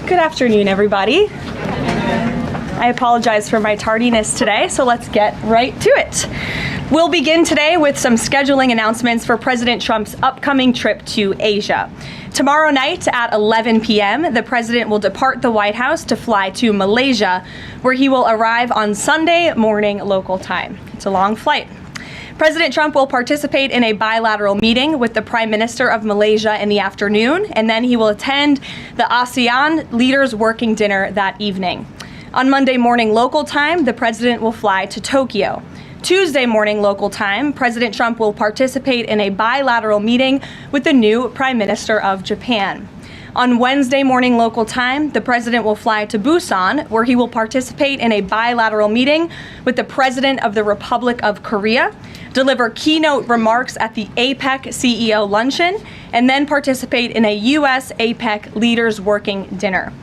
Good afternoon, everybody. I apologize for my tardiness today, so let's get right to it. We'll begin today with some scheduling announcements for President Trump's upcoming trip to Asia. Tomorrow night at 11 p.m., the president will depart the White House to fly to Malaysia, where he will arrive on Sunday morning local time. It's a long flight. President Trump will participate in a bilateral meeting with the Prime Minister of Malaysia in the afternoon, and then he will attend the ASEAN Leaders Working Dinner that evening. On Monday morning local time, the president will fly to Tokyo. Tuesday morning local time, President Trump will participate in a bilateral meeting with the new Prime Minister of Japan. On Wednesday morning local time, the president will fly to Busan, where he will participate in a bilateral meeting with the President of the Republic of Korea, deliver keynote remarks at the APEC CEO luncheon, and then participate in a U.S. APEC Leaders Working Dinner.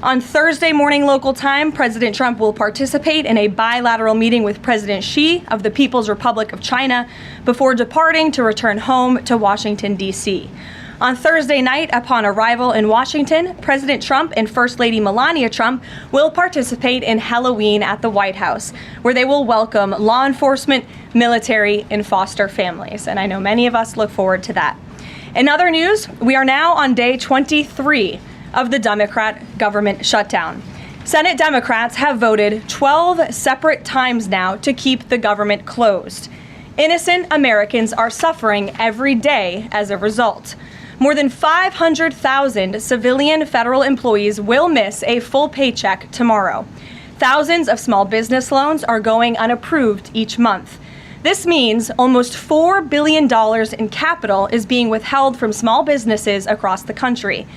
On Thursday morning local time, President Trump will participate in a bilateral meeting with President Xi of the People's Republic of China before departing to return home to Washington, D.C. On Thursday night, upon arrival in Washington, President Trump and First Lady Melania Trump will participate in Halloween at the White House, where they will welcome law enforcement, military, and foster families. And I know many of us look forward to that. In other news, we are now on day 23 of the Democrat government shutdown. Senate Democrats have voted 12 separate times now to keep the government closed. Innocent Americans are suffering every day as a result. More than 500,000 civilian federal employees will miss a full paycheck tomorrow. Thousands of small business loans are going unapproved each month. This means almost $4 billion in capital is being withheld from small businesses across the country.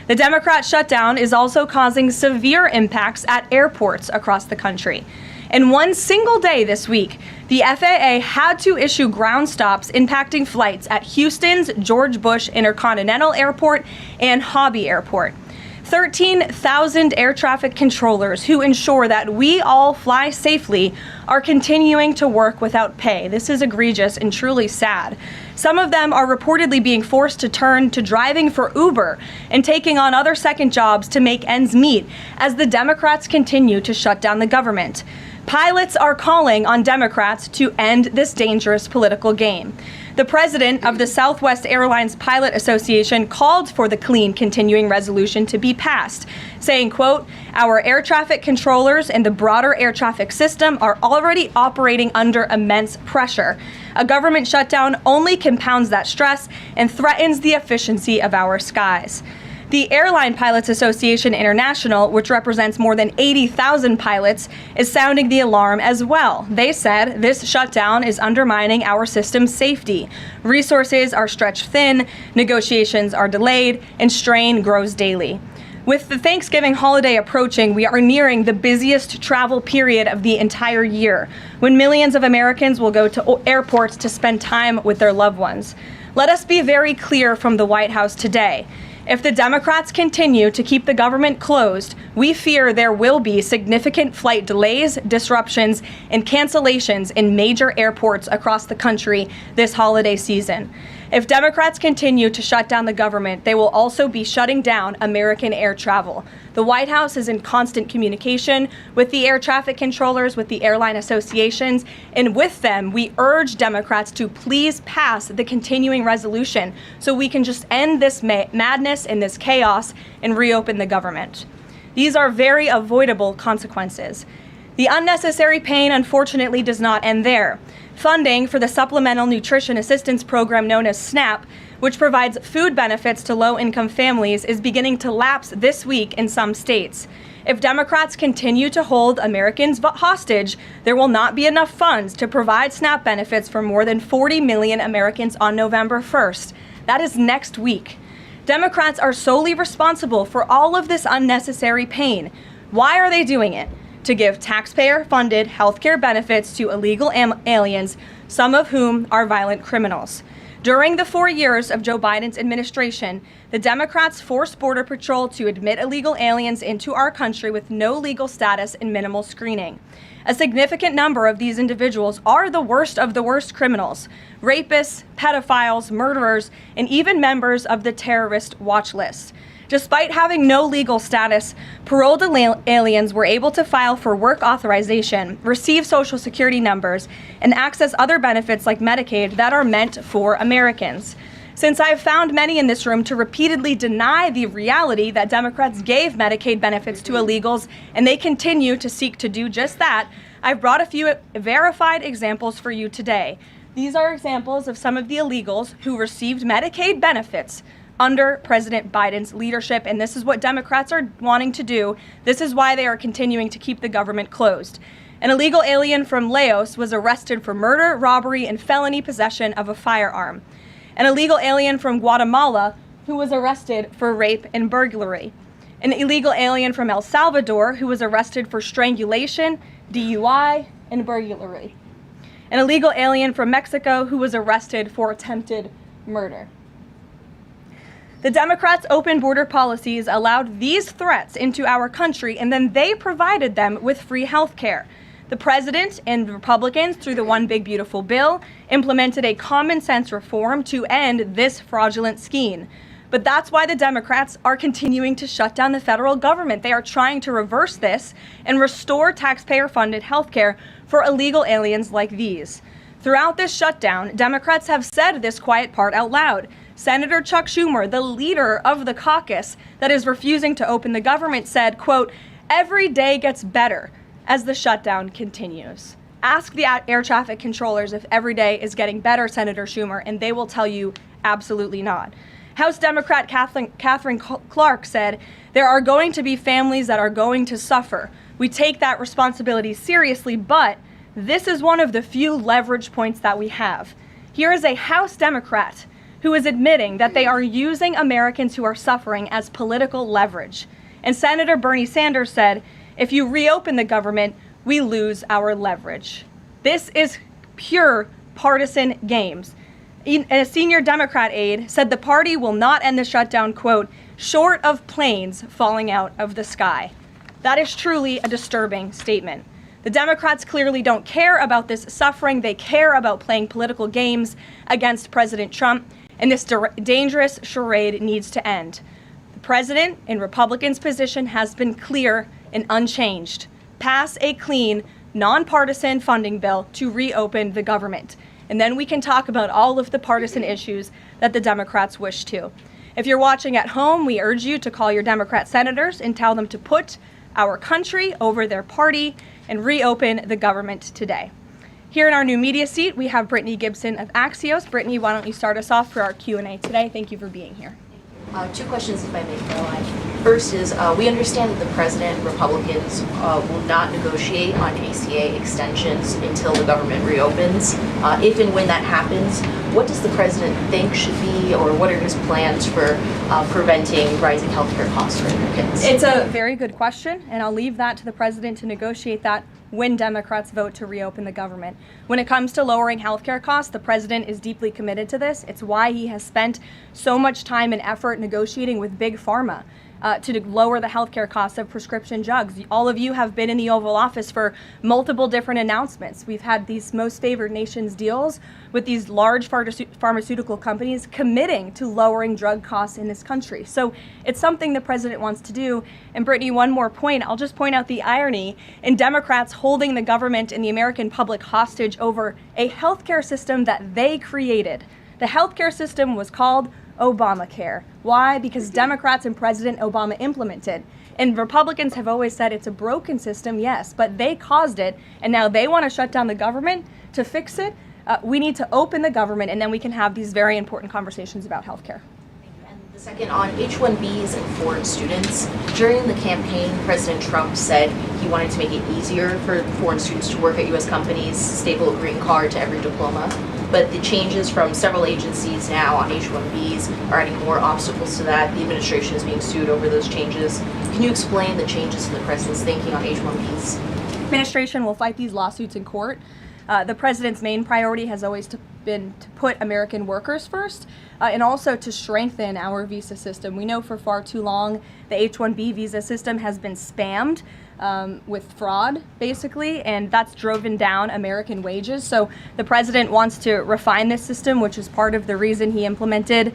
The Democrat shutdown is also causing severe impacts at airports across the country. In one single day this week, the FAA had to issue ground stops impacting flights at Houston's George Bush Intercontinental Airport and Hobby Airport. 13,000 air traffic controllers who ensure that we all fly safely are continuing to work without pay. This is egregious and truly sad. Some of them are reportedly being forced to turn to driving for Uber and taking on other second jobs to make ends meet as the Democrats continue to shut down the government. Pilots are calling on Democrats to end this dangerous political game. The president of the Southwest Airlines Pilot Association called for the clean continuing resolution to be passed, saying, quote, "Our air traffic controllers and the broader air traffic system are already operating under immense pressure. A government shutdown only compounds that stress and threatens the efficiency of our skies." The Airline Pilots Association International, which represents more than 80,000 pilots, is sounding the alarm as well. They said this shutdown is undermining our system's safety. Resources are stretched thin, negotiations are delayed, and strain grows daily. With the Thanksgiving holiday approaching, we are nearing the busiest travel period of the entire year, when millions of Americans will go to airports to spend time with their loved ones. Let us be very clear from the White House today. If the Democrats continue to keep the government closed, we fear there will be significant flight delays, disruptions, and cancellations in major airports across the country this holiday season. If Democrats continue to shut down the government, they will also be shutting down American air travel. The White House is in constant communication with the air traffic controllers, with the airline associations, and with them, we urge Democrats to please pass the continuing resolution so we can just end this madness and this chaos and reopen the government. These are very avoidable consequences. The unnecessary pain, unfortunately, does not end there. Funding for the Supplemental Nutrition Assistance Program known as SNAP, which provides food benefits to low-income families, is beginning to lapse this week in some states. If Democrats continue to hold Americans hostage, there will not be enough funds to provide SNAP benefits for more than 40 million Americans on November 1st. That is next week. Democrats are solely responsible for all of this unnecessary pain. Why are they doing it? To give taxpayer-funded healthcare benefits to illegal aliens, some of whom are violent criminals. During the 4 years of Joe Biden's administration, the Democrats forced Border Patrol to admit illegal aliens into our country with no legal status and minimal screening. A significant number of these individuals are the worst of the worst criminals: rapists, pedophiles, murderers, and even members of the terrorist watch list. Despite having no legal status, paroled aliens were able to file for work authorization, receive Social Security numbers, and access other benefits like Medicaid that are meant for Americans. Since I've found many in this room to repeatedly deny the reality that Democrats gave Medicaid benefits to illegals, and they continue to seek to do just that, I've brought a few verified examples for you today. These are examples of some of the illegals who received Medicaid benefits under President Biden's leadership, and this is what Democrats are wanting to do. This is why they are continuing to keep the government closed. An illegal alien from Laos was arrested for murder, robbery, and felony possession of a firearm. An illegal alien from Guatemala who was arrested for rape and burglary. An illegal alien from El Salvador who was arrested for strangulation, DUI, and burglary. An illegal alien from Mexico who was arrested for attempted murder. The Democrats' open border policies allowed these threats into our country, and then they provided them with free health care. The president and Republicans, through the One Big Beautiful Bill, implemented a common sense reform to end this fraudulent scheme. But that's why the Democrats are continuing to shut down the federal government. They are trying to reverse this and restore taxpayer-funded health care for illegal aliens like these. Throughout this shutdown, Democrats have said this quiet part out loud. Senator Chuck Schumer, the leader of the caucus that is refusing to open the government, said, quote, "Every day gets better as the shutdown continues." Ask the air traffic controllers if every day is getting better, Senator Schumer, and they will tell you absolutely not. House Democrat Catherine Clark said, "There are going to be families that are going to suffer. We take that responsibility seriously, but this is one of the few leverage points that we have." Here is a House Democrat who is admitting that they are using Americans who are suffering as political leverage. And Senator Bernie Sanders said, "If you reopen the government, we lose our leverage." This is pure partisan games. A senior Democrat aide said the party will not end the shutdown, quote, "short of planes falling out of the sky." That is truly a disturbing statement. The Democrats clearly don't care about this suffering. They care about playing political games against President Trump, and this dangerous charade needs to end. The president and Republicans' position has been clear and unchanged. Pass a clean, nonpartisan funding bill to reopen the government. And then we can talk about all of the partisan issues that the Democrats wish to. If you're watching at home, we urge you to call your Democrat senators and tell them to put our country over their party and reopen the government today. Here in our new media seat, we have Brittany Gibson of Axios. Brittany, why don't you start us off for our Q&A today? Thank you for being here. Two questions, if I may, Caroline. First is, we understand that the president and Republicans will not negotiate on ACA extensions until the government reopens. If and when that happens, what does the president think should be, or what are his plans for preventing rising healthcare costs for Americans? It's a very good question, and I'll leave that to the president to negotiate that when Democrats vote to reopen the government. When it comes to lowering healthcare costs, the president is deeply committed to this. It's why he has spent so much time and effort negotiating with Big Pharma to lower the healthcare costs of prescription drugs. All of you have been in the Oval Office for multiple different announcements. We've had these most favored nations deals with these large pharmaceutical companies committing to lowering drug costs in this country. So it's something the president wants to do. And Brittany, one more point. I'll just point out the irony in Democrats holding the government and the American public hostage over a healthcare system that they created. The healthcare system was called Obamacare. Why? Because Democrats and President Obama implemented. And Republicans have always said it's a broken system, yes, but they caused it, and now they want to shut down the government to fix it. We need to open the government, and then we can have these very important conversations about healthcare. And the second, on H-1Bs and foreign students, during the campaign, President Trump said he wanted to make it easier for foreign students to work at U.S. companies, staple a green card to every diploma. But the changes from several agencies now on H-1Bs are adding more obstacles to that. The administration is being sued over those changes. Can you explain the changes in the president's thinking on H-1Bs? The administration will fight these lawsuits in court. The president's main priority has always been to put American workers first and also to strengthen our visa system. We know for far too long the H-1B visa system has been spammed with fraud, basically, and that's driven down American wages. So the president wants to refine this system, which is part of the reason he implemented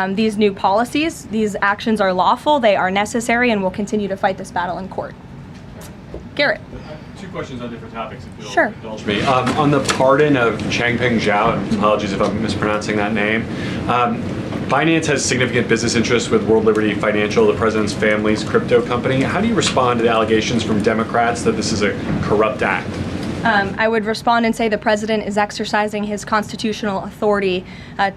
these new policies. These actions are lawful, they are necessary, and we'll continue to fight this battle in court. Garrett. Two questions on different topics, if you'll Sure. indulge me. On the pardon of Changpeng Zhao, and apologies if I'm mispronouncing that name, Binance has significant business interests with World Liberty Financial, the president's family's crypto company. How do you respond to the allegations from Democrats that this is a corrupt act? I would respond and say the president is exercising his constitutional authority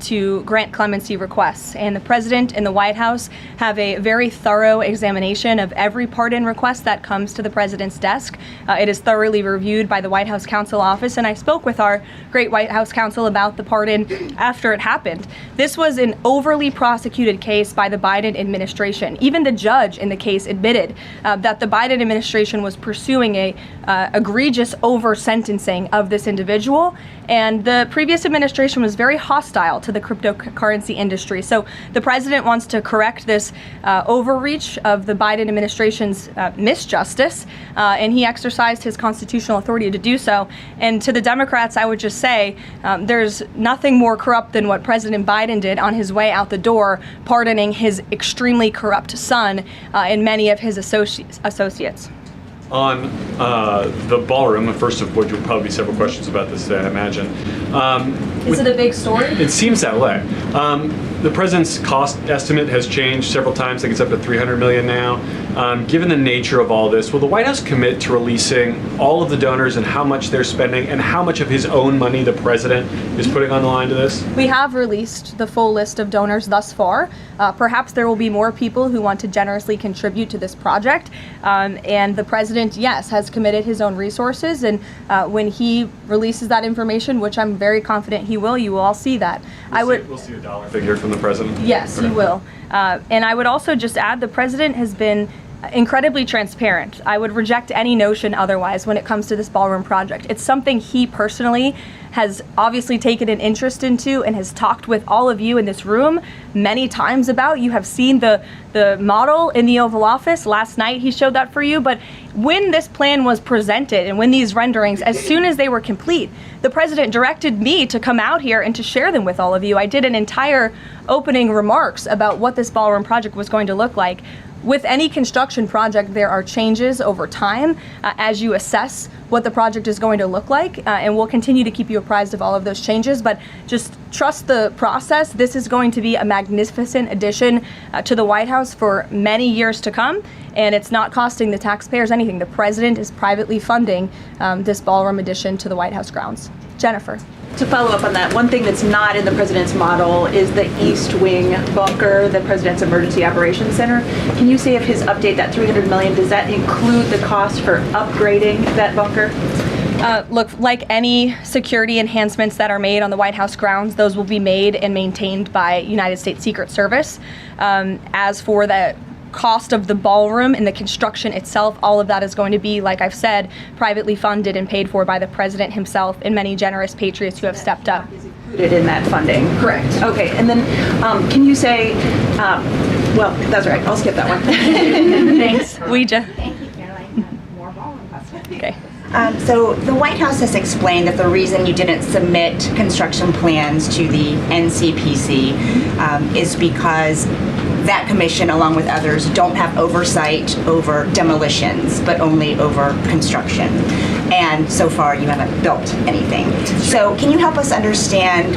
to grant clemency requests. And the president and the White House have a very thorough examination of every pardon request that comes to the president's desk. It is thoroughly reviewed by the White House Counsel Office, and I spoke with our great White House counsel about the pardon after it happened. This was an overly prosecuted case by the Biden administration. Even the judge in the case admitted that the Biden administration was pursuing a egregious over-sentencing of this individual, and the previous administration was very hostile to the cryptocurrency industry. So the president wants to correct this overreach of the Biden administration's misjustice, and he exercised his constitutional authority to do so. And to the Democrats, I would just say there's nothing more corrupt than what President Biden did on his way out the door, pardoning his extremely corrupt son and many of his associates. On the ballroom, the first of which will probably be several questions about this today, I imagine. Is it a big story? It seems that way. The president's cost estimate has changed several times. I think it's up to $300 million now. Given the nature of all this, will the White House commit to releasing all of the donors and how much they're spending and how much of his own money the president is putting on the line to this? We have released the full list of donors thus far. Perhaps there will be more people who want to generously contribute to this project. And the president, yes, has committed his own resources. And when he releases that information, which I'm very confident he will, you will all see that. We'll see a dollar figure from the president? Yes, Okay. he will. And I would also just add the president has been incredibly transparent. I would reject any notion otherwise when it comes to this ballroom project. It's something he personally has obviously taken an interest into and has talked with all of you in this room many times about. You have seen the model in the Oval Office. Last night he showed that for you. But when this plan was presented and when these renderings, as soon as they were complete, the president directed me to come out here and to share them with all of you. I did an entire opening remarks about what this ballroom project was going to look like. With any construction project, there are changes over time as you assess what the project is going to look like, and we'll continue to keep you apprised of all of those changes, but just trust the process. This is going to be a magnificent addition to the White House for many years to come, and it's not costing the taxpayers anything. The president is privately funding this ballroom addition to the White House grounds. Jennifer. To follow up on that, one thing that's not in the president's model is the East Wing bunker, the president's emergency operations center. Can you say if his update, that $300 million, does that include the cost for upgrading that bunker? Look, like any security enhancements that are made on the White House grounds, those will be made and maintained by United States Secret Service. As for the cost of the ballroom and the construction itself, all of that is going to be, like I've said, privately funded and paid for by the president himself and many generous patriots who have stepped up. Is included in that funding? Correct. Okay, and then can you say, well, that's right, I'll skip that one. Thanks. Thank you, Caroline. More ballroom questions. Okay. So the White House has explained that the reason you didn't submit construction plans to the NCPC is because that commission, along with others, don't have oversight over demolitions, but only over construction. And so far, you haven't built anything. So can you help us understand,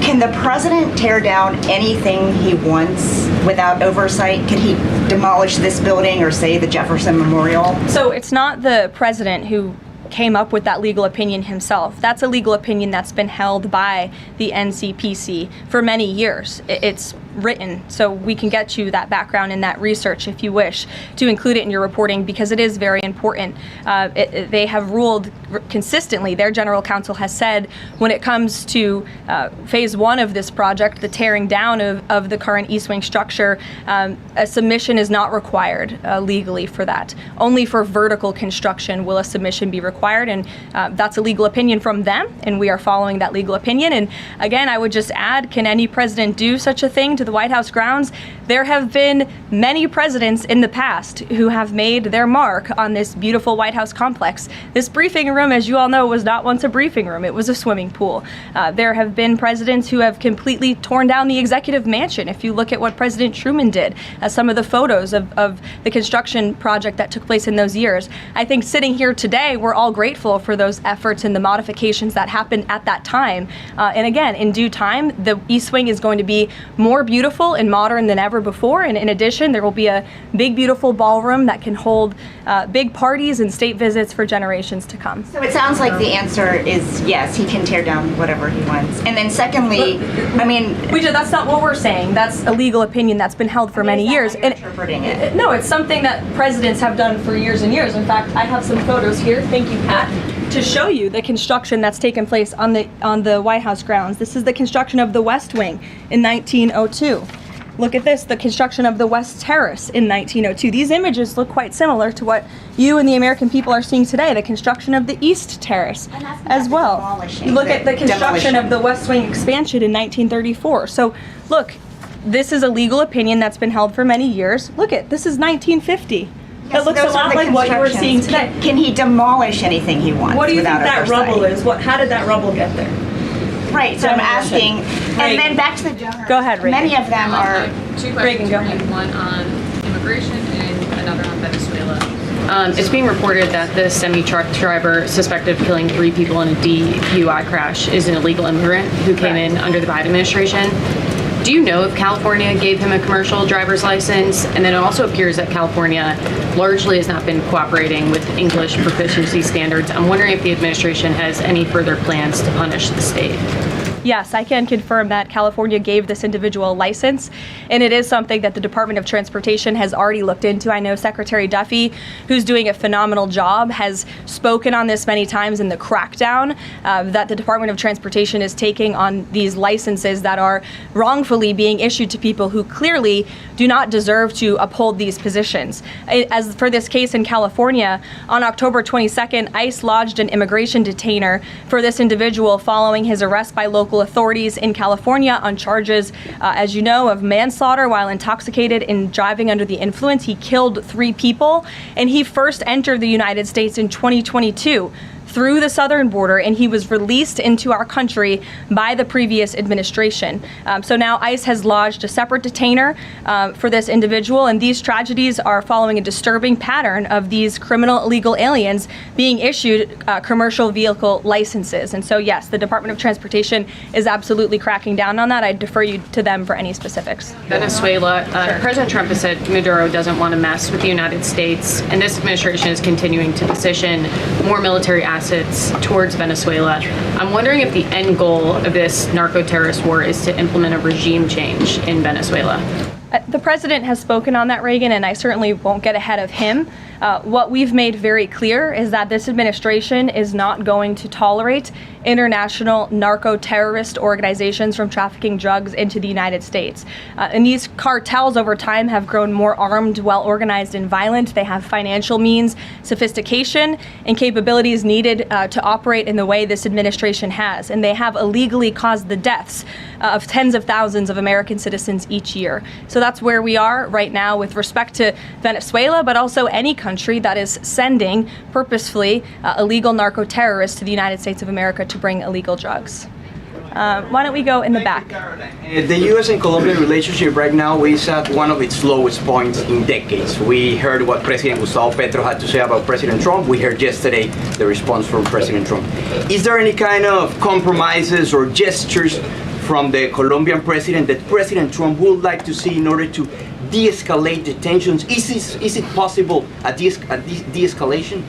can the president tear down anything he wants without oversight? Can he demolish this building or, say, the Jefferson Memorial? So it's not the president who came up with that legal opinion himself. That's a legal opinion that's been held by the NCPC for many years. It's written, so we can get you that background and that research if you wish to include it in your reporting, because it is very important. They have ruled consistently, their general counsel has said, when it comes to phase one of this project, the tearing down of the current East Wing structure, a submission is not required legally for that. Only for vertical construction will a submission be required, and that's a legal opinion from them, and we are following that legal opinion. And again, I would just add, can any president do such a thing to the White House grounds? There have been many presidents in the past who have made their mark on this beautiful White House complex. This briefing room, as you all know, was not once a briefing room, it was a swimming pool. There have been presidents who have completely torn down the executive mansion. If you look at what President Truman did, some of the photos of the construction project that took place in those years, I think sitting here today, we're all grateful for those efforts and the modifications that happened at that time. And again, in due time, the East Wing is going to be more beautiful and modern than ever before. And in addition, there will be a big, beautiful ballroom that can hold big parties and state visits for generations to come. So it sounds like the answer is yes, he can tear down whatever he wants. And then secondly, I mean, that's not what we're saying. That's a legal opinion that's been held for many years. And interpreting it. No, it's something that presidents have done for years and years. In fact, I have some photos here. Thank you, Pat, to show you the construction that's taken place on the White House grounds. This is the construction of the West Wing in 1902. Look at this, the construction of the West Terrace in 1902. These images look quite similar to what you and the American people are seeing today, the construction of the East Terrace as well. You look at the construction of the West Wing expansion in 1934. So look, this is a legal opinion that's been held for many years. Look at, this is 1950. It looks a lot like what you were seeing today. Can he demolish anything he wants? What do you think that oversight? rubble is? How did that rubble get there? Right, so I'm asking, and then back to the donors. Go ahead, Reagan. Many of them are. Two questions. Reagan, go ahead. One on immigration and another on Venezuela. It's being reported that the semi-truck driver suspected of killing 3 people in a DUI crash is an illegal immigrant who came in under the Biden administration. Do you know if California gave him a commercial driver's license? And then it also appears that California largely has not been cooperating with English proficiency standards. I'm wondering if the administration has any further plans to punish the state. Yes, I can confirm that California gave this individual a license, and it is something that the Department of Transportation has already looked into. I know Secretary Duffy, who's doing a phenomenal job, has spoken on this many times in the crackdown that the Department of Transportation is taking on these licenses that are wrongfully being issued to people who clearly do not deserve to uphold these positions. As for this case in California, on October 22nd, ICE lodged an immigration detainer for this individual following his arrest by local authorities in California on charges, as you know, of manslaughter while intoxicated and driving under the influence. He killed 3 people, and he first entered the United States in 2022 through the southern border, and he was released into our country by the previous administration. So now ICE has lodged a separate detainer for this individual, and these tragedies are following a disturbing pattern of these criminal illegal aliens being issued commercial vehicle licenses. And so yes, the Department of Transportation is absolutely cracking down on that. I'd defer you to them for any specifics. Venezuela, President Trump has said Maduro doesn't want to mess with the United States, and this administration is continuing to position more military assets towards Venezuela. I'm wondering if the end goal of this narco-terrorist war is to implement a regime change in Venezuela. The president has spoken on that, Reagan, and I certainly won't get ahead of him. What we've made very clear is that this administration is not going to tolerate international narco-terrorist organizations from trafficking drugs into the United States. And these cartels over time have grown more armed, well-organized, and violent. They have financial means, sophistication, and capabilities needed to operate in the way this administration has. And they have illegally caused the deaths of tens of thousands of American citizens each year. So that's where we are right now with respect to Venezuela, but also any country that is sending purposefully illegal narco-terrorists to the United States of America to bring illegal drugs. Why don't we go in the back? The U.S. and Colombian relationship right now is at one of its lowest points in decades. We heard what President Gustavo Petro had to say about President Trump. We heard yesterday the response from President Trump. Is there any kind of compromises or gestures from the Colombian president that President Trump would like to see in order to de-escalate the tensions? Is it possible a de-escalation?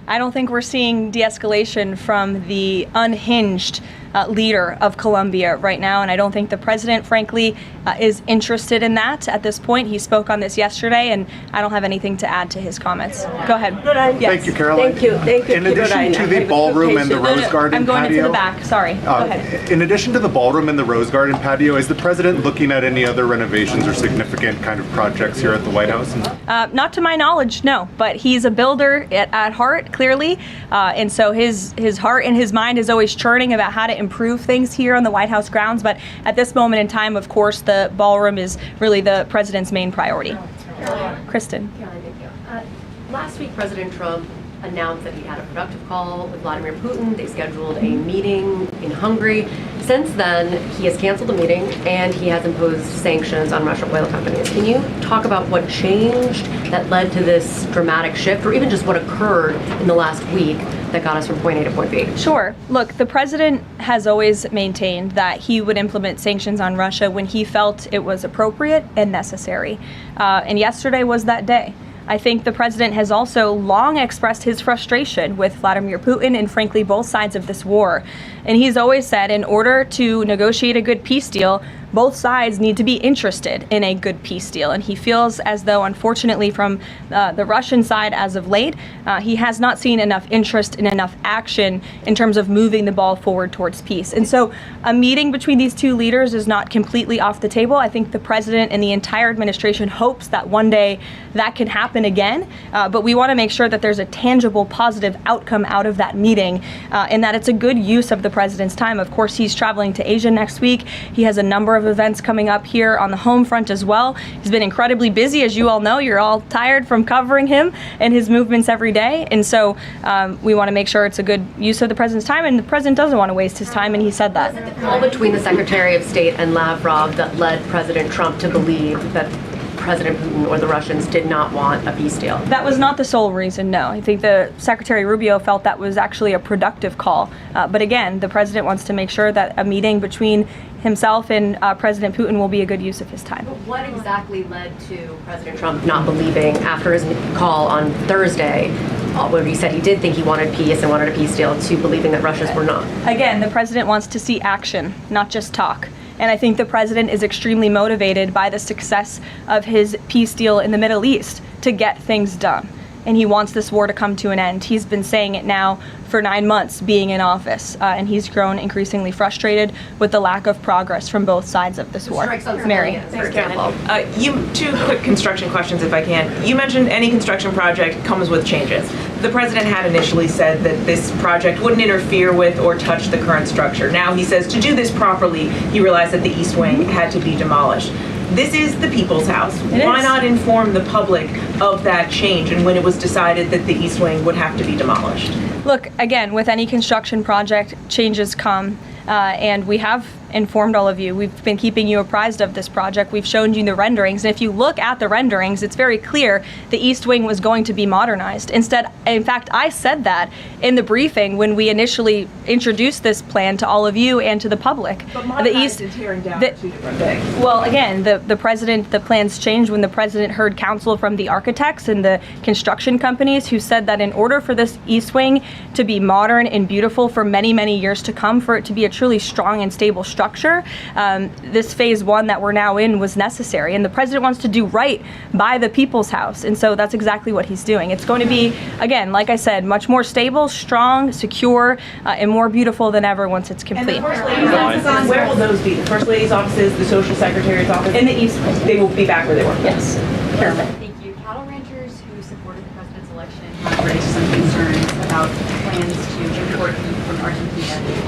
I don't think we're seeing de-escalation from the unhinged leader of Colombia right now, and I don't think the president, frankly, is interested in that at this point. He spoke on this yesterday, and I don't have anything to add to his comments. Go ahead. Yes. Thank you, Caroline. Thank you. In addition to the ballroom and the Rose Garden I'm going patio, into the back. Sorry. Go ahead. in addition to the ballroom and the Rose Garden patio, is the president looking at any other renovations or significant kind of projects here at the White House? Not to my knowledge, no. But he's a builder at heart, clearly, and so his heart and his mind is always churning about how to improve things here on the White House grounds. But at this moment in time, of course, the ballroom is really the president's main priority. Kristen. Last week, President Trump announced that he had a productive call with Vladimir Putin. They scheduled a meeting in Hungary. Since then, he has canceled the meeting and he has imposed sanctions on Russian oil companies. Can you talk about what changed that led to this dramatic shift, or even just what occurred in the last week that got us from point A to point B? Sure. Look, the president has always maintained that he would implement sanctions on Russia when he felt it was appropriate and necessary. And yesterday was that day. I think the president has also long expressed his frustration with Vladimir Putin and, frankly, both sides of this war. And he's always said in order to negotiate a good peace deal, both sides need to be interested in a good peace deal. And he feels as though, unfortunately, from the Russian side as of late, he has not seen enough interest and enough action in terms of moving the ball forward towards peace. And so a meeting between these two leaders is not completely off the table. I think the president and the entire administration hopes that one day that can happen again. But we want to make sure that there's a tangible, positive outcome out of that meeting and that it's a good use of the president's time. Of course, he's traveling to Asia next week. He has a number of events coming up here on the home front as well. He's been incredibly busy, as you all know. You're all tired from covering him and his movements every day. And so we want to make sure it's a good use of the president's time, and the president doesn't want to waste his time, and he said that. The call between the Secretary of State and Lavrov that led President Trump to believe that President Putin or the Russians did not want a peace deal? That was not the sole reason, no. I think the Secretary Rubio felt that was actually a productive call. But again, the president wants to make sure that a meeting between himself and President Putin will be a good use of his time. But what exactly led to President Trump not believing, after his call on Thursday, where he said he did think he wanted peace and wanted a peace deal, to believing that Russians were not? Again, the president wants to see action, not just talk. And I think the president is extremely motivated by the success of his peace deal in the Middle East to get things done. And he wants this war to come to an end. He's been saying it now for 9 months being in office, and he's grown increasingly frustrated with the lack of progress from both sides of this war. Mary. For example. Two quick construction questions, if I can. You mentioned any construction project comes with changes. The president had initially said that this project wouldn't interfere with or touch the current structure. Now he says to do this properly, he realized that the East Wing had to be demolished. This is the people's house. Why not inform the public of that change and when it was decided that the East Wing would have to be demolished? Look, again, with any construction project, changes come, and we have informed all of you. We've been keeping you apprised of this project. We've shown you the renderings, and if you look at the renderings, it's very clear the East Wing was going to be modernized. Instead, in fact, I said that in the briefing when we initially introduced this plan to all of you and to the public. But modernized and tearing down are two different things. Well, again, the plans changed when the president heard counsel from the architects and the construction companies who said that in order for this East Wing to be modern and beautiful for many, many years to come, for it to be a truly strong and stable structure, this phase one that we're now in was necessary. And the president wants to do right by the people's house. And so that's exactly what he's doing. It's going to be, again, like I said, much more stable, strong, secure, and more beautiful than ever once it's complete. And the First Lady's offices, where will those be? The First Lady's offices, the Social Secretary's office? In the East Wing. They will be back where they were? Yes. Perfect. Thank you. Cattle ranchers who supported the president's election have raised some concerns about plans to import beef from Argentina.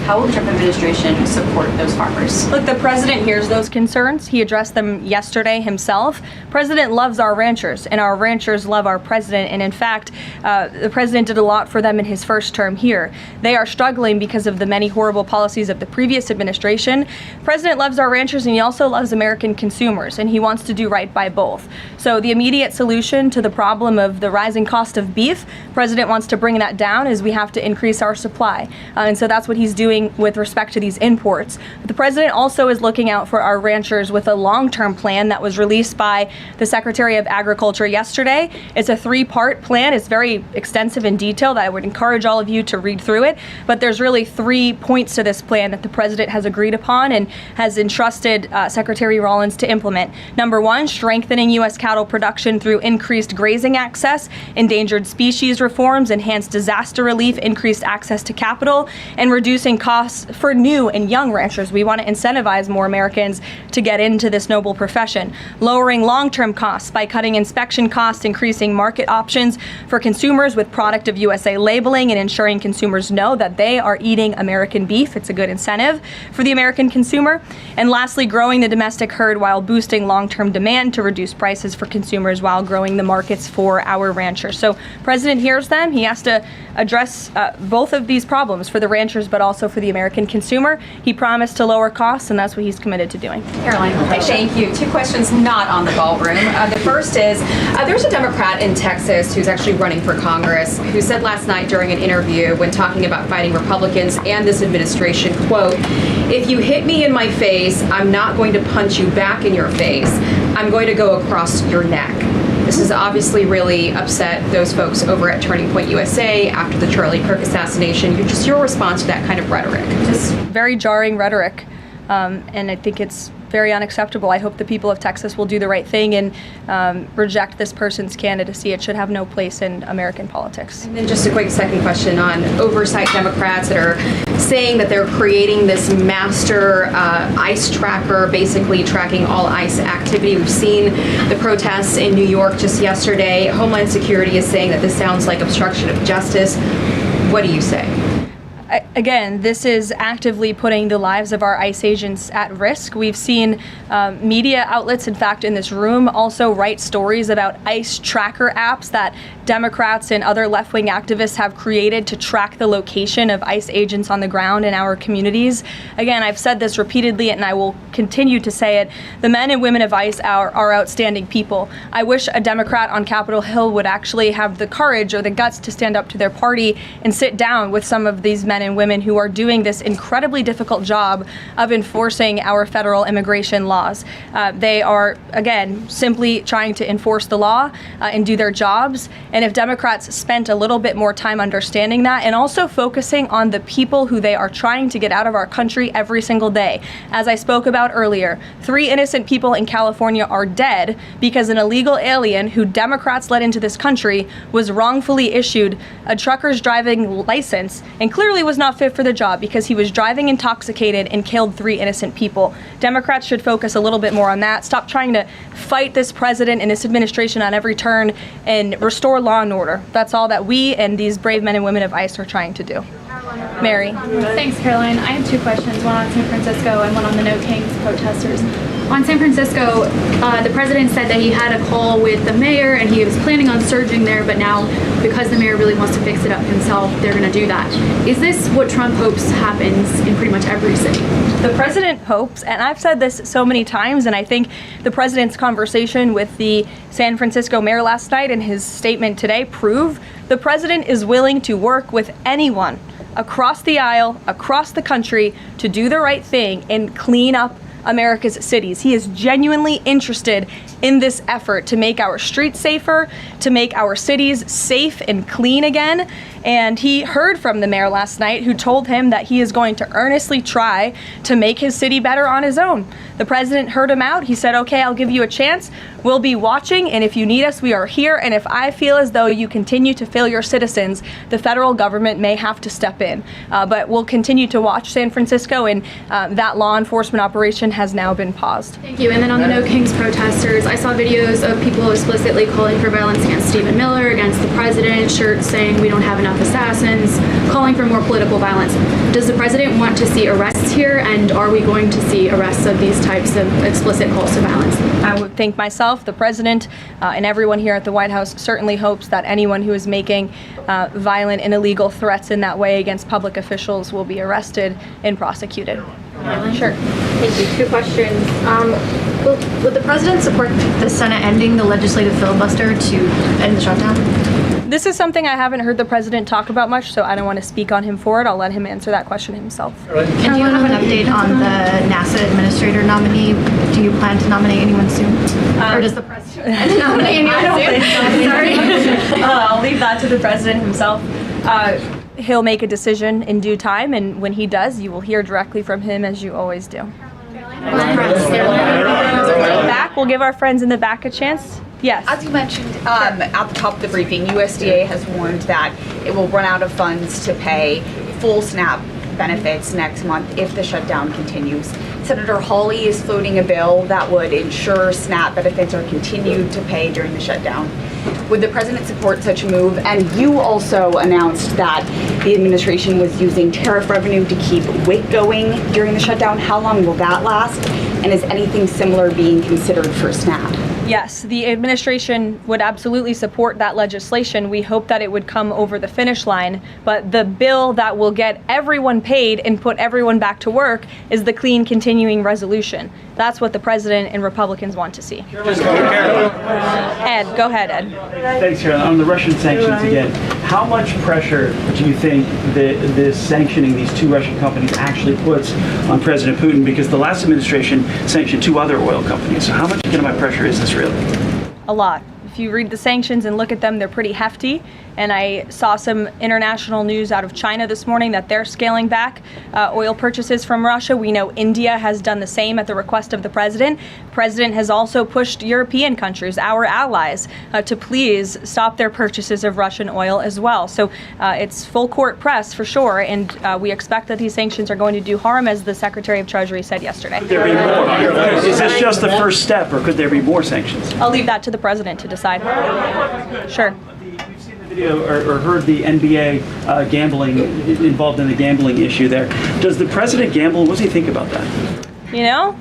How will the Trump administration support those farmers? Look, the president hears those concerns. He addressed them yesterday himself. President loves our ranchers, and our ranchers love our president. And in fact, the president did a lot for them in his first term here. They are struggling because of the many horrible policies of the previous administration. The president loves our ranchers, and he also loves American consumers, and he wants to do right by both. So the immediate solution to the problem of the rising cost of beef, the president wants to bring that down, as we have to increase our supply. And so that's what he's doing with respect to these imports. But the president also is looking out for our ranchers with a long-term plan that was released by the Secretary of Agriculture yesterday. It's a 3-part plan. It's very very extensive and detailed. I would encourage all of you to read through it. But there's really 3 points to this plan that the president has agreed upon and has entrusted Secretary Rollins to implement. Number 1, strengthening U.S. cattle production through increased grazing access, endangered species reforms, enhanced disaster relief, increased access to capital, and reducing costs for new and young ranchers. We want to incentivize more Americans to get into this noble profession. Lowering long-term costs by cutting inspection costs, increasing market options for consumers with product of USA labeling, and ensuring consumers know that they are eating American beef. It's a good incentive for the American consumer. And lastly, growing the domestic herd while boosting long-term demand to reduce prices for consumers while growing the markets for our ranchers. So President hears them. He has to address both of these problems for the ranchers, but also for the American consumer. He promised to lower costs, and that's what he's committed to doing. Caroline, thank you. 2 questions not on the ballroom. The first is, there's a Democrat in Texas who's actually running for Congress who said last night during an interview when talking about fighting Republicans and this administration, quote, "If you hit me in my face, I'm not going to punch you back in your face. I'm going to go across your neck." This has obviously really upset those folks over at Turning Point USA after the Charlie Kirk assassination. Just your response to that kind of rhetoric. Just very jarring rhetoric, and I think it's very unacceptable. I hope the people of Texas will do the right thing and reject this person's candidacy. It should have no place in American politics. And then just a quick second question on oversight Democrats that are saying that they're creating this master ICE tracker, basically tracking all ICE activity. We've seen the protests in New York just yesterday. Homeland Security is saying that this sounds like obstruction of justice. What do you say? Again, this is actively putting the lives of our ICE agents at risk. We've seen media outlets, in fact, in this room, also write stories about ICE tracker apps that Democrats and other left-wing activists have created to track the location of ICE agents on the ground in our communities. Again, I've said this repeatedly, and I will continue to say it. The men and women of ICE are outstanding people. I wish a Democrat on Capitol Hill would actually have the courage or the guts to stand up to their party and sit down with some of these men and women who are doing this incredibly difficult job of enforcing our federal immigration laws. They are, again, simply trying to enforce the law and do their jobs. And if Democrats spent a little bit more time understanding that and also focusing on the people who they are trying to get out of our country every single day. As I spoke about earlier, 3 innocent people in California are dead because an illegal alien who Democrats let into this country was wrongfully issued a trucker's driving license and clearly was not fit for the job because he was driving intoxicated and killed 3 innocent people. Democrats should focus a little bit more on that. Stop trying to fight this president and this administration on every turn and restore law and order. That's all that we and these brave men and women of ICE are trying to do. Mary. Thanks, Caroline. I have 2 questions, one on San Francisco and one on the No Kings protesters. On San Francisco, the president said that he had a call with the mayor and he was planning on surging there, but now because the mayor really wants to fix it up himself, they're going to do that. Is this what Trump hopes happens in pretty much every city? The president hopes, and I've said this so many times, and I think the president's conversation with the San Francisco mayor last night and his statement today prove the president is willing to work with anyone across the aisle, across the country, to do the right thing and clean up America's cities. He is genuinely interested in this effort to make our streets safer, to make our cities safe and clean again. And he heard from the mayor last night who told him that he is going to earnestly try to make his city better on his own. The president heard him out. He said, okay, I'll give you a chance. We'll be watching, and if you need us, we are here. And if I feel as though you continue to fail your citizens, the federal government may have to step in. But we'll continue to watch San Francisco, and that law enforcement operation has now been paused. Thank you. And then on the No Kings protesters, I saw videos of people explicitly calling for violence against Stephen Miller, against the president, shirts saying we don't have enough assassins, calling for more political violence. Does the president want to see arrests here, and are we going to see arrests of these types of explicit calls to violence? I would think myself, the president, and everyone here at the White House certainly hopes that anyone who is making violent and illegal threats in that way against public officials will be arrested and prosecuted. Sure. Thank you. 2 questions. Would the president support the Senate ending the legislative filibuster to end the shutdown? This is something I haven't heard the president talk about much, so I don't want to speak on him for it. I'll let him answer that question himself. And do you have an update on the NASA administrator nominee? Do you plan to nominate anyone soon? Or does the president nominate anyone soon? Sorry. I'll leave that that to the president himself. He'll make a decision in due time, and when he does, you will hear directly from him, as you always do. Back, we'll give our friends in the back a chance. Yes. As you mentioned at the top of the briefing, USDA has warned that it will run out of funds to pay full SNAP benefits next month if the shutdown continues. Senator Hawley is floating a bill that would ensure SNAP benefits are continued to pay during the shutdown. Would the president support such a move? And you also announced that the administration was using tariff revenue to keep WIC going during the shutdown. How long will that last? And is anything similar being considered for SNAP? Yes, the administration would absolutely support that legislation. We hope that it would come over the finish line, but the bill that will get everyone paid and put everyone back to work is the clean continuing resolution. That's what the president and Republicans want to see. Ed, go ahead, Ed. Thanks, Caroline. On the Russian sanctions again, how much pressure do you think this sanctioning these two Russian companies actually puts on President Putin? Because the last administration sanctioned two other oil companies. So how much economic pressure is this really? A lot. If you read the sanctions and look at them, they're pretty hefty. And I saw some international news out of China this morning that they're scaling back oil purchases from Russia. We know India has done the same at the request of the president. The president has also pushed European countries, our allies, to please stop their purchases of Russian oil as well. So it's full court press for sure. And we expect that these sanctions are going to do harm, as the Secretary of Treasury said yesterday. Could there be more? Is this just the first step, or could there be more sanctions? I'll leave that to the president to decide. Sure. Or heard the NBA gambling, involved in the gambling issue there. Does the president gamble? What does he think about that? You know,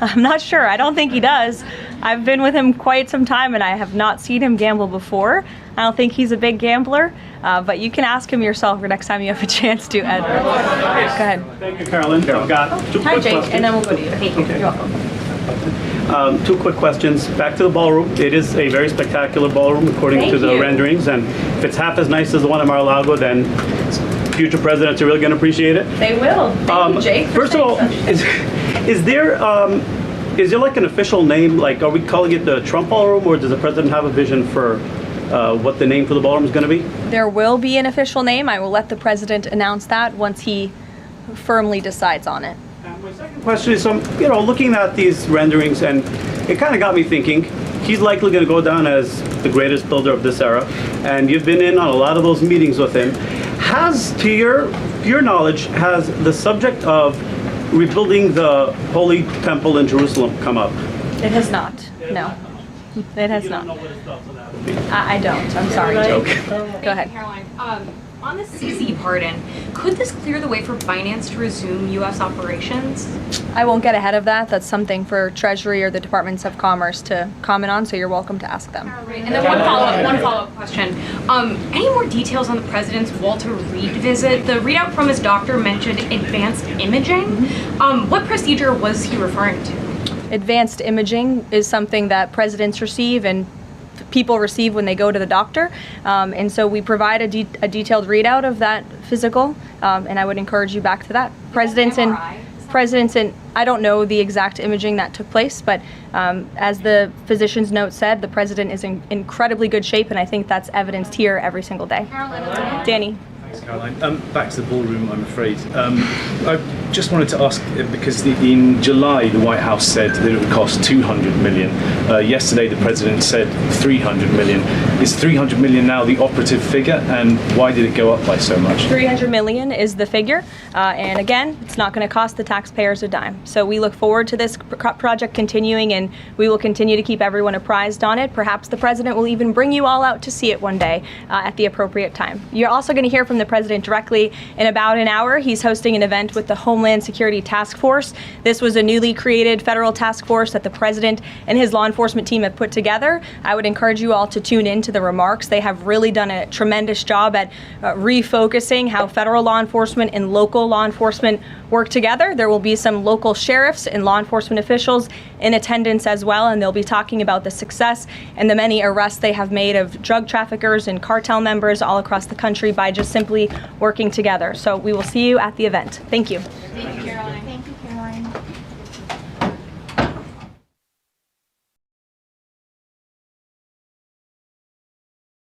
I'm not sure. I don't think he does. I've been with him quite some time, and I have not seen him gamble before. I don't think he's a big gambler, but you can ask him yourself next time you have a chance to, Ed. Go ahead. Thank you, Caroline. I've got two Hi, quick Jake, questions. and then we'll go to you. Thank you. Okay. You're welcome. Two quick questions. Back to the ballroom. It is a very spectacular ballroom, according Thank to the you. renderings. And if it's half as nice as the one in Mar-a-Lago, then future presidents are really going to appreciate it. They will. Thank you, Jake. First of all, is there like an official name? Like, are we calling it the Trump Ballroom, or does the president have a vision for what the name for the ballroom is going to be? There will be an official name. I will let the president announce that once he firmly decides on it. Question is, looking at these renderings, and it kind of got me thinking, he's likely going to go down as the greatest builder of this era, and you've been in on a lot of those meetings with him. Has, to your knowledge, has the subject of rebuilding the Holy Temple in Jerusalem come up? It has not. No. It has not. I don't. I'm sorry, Jake. Go ahead. Caroline, on the CC pardon, could this clear the way for Binance to resume U.S. operations? I won't get ahead of that. That's something for Treasury or the Departments of Commerce to comment on, so you're welcome to ask them. And then one follow-up question. Any more details on the president's Walter Reed visit? The readout from his doctor mentioned advanced imaging. What procedure was he referring to? Advanced imaging is something that presidents receive and people receive when they go to the doctor, and so we provide a detailed readout of that physical, and I would encourage you back to that. Presidents and I don't know the exact imaging that took place, but as the physician's note said, the president is in incredibly good shape, and I think that's evidenced here every single day. Danny. Thanks, Caroline. Back to the ballroom, I'm afraid. I just wanted to ask, because in July the White House said that it would cost $200 million. Yesterday the president said $300 million. Is $300 million now the operative figure, and why did it go up by so much? $300 million is the figure, and again, it's not going to cost the taxpayers a dime. So we look forward to this project continuing, and we will continue to keep everyone apprised on it. Perhaps the president will even bring you all out to see it one day at the appropriate time. You're also going to hear from the president directly in about an hour. He's hosting an event with the Homeland Security Task Force. This was a newly created federal task force that the president and his law enforcement team have put together. I would encourage you all to tune in to the remarks. They have really done a tremendous job at refocusing how federal law enforcement and local law enforcement work together. There will be some local sheriffs and law enforcement officials in attendance as well, and they'll be talking about the success and the many arrests they have made of drug traffickers and cartel members all across the country by just simply working together. So we will see you at the event. Thank you. Thank you, Caroline.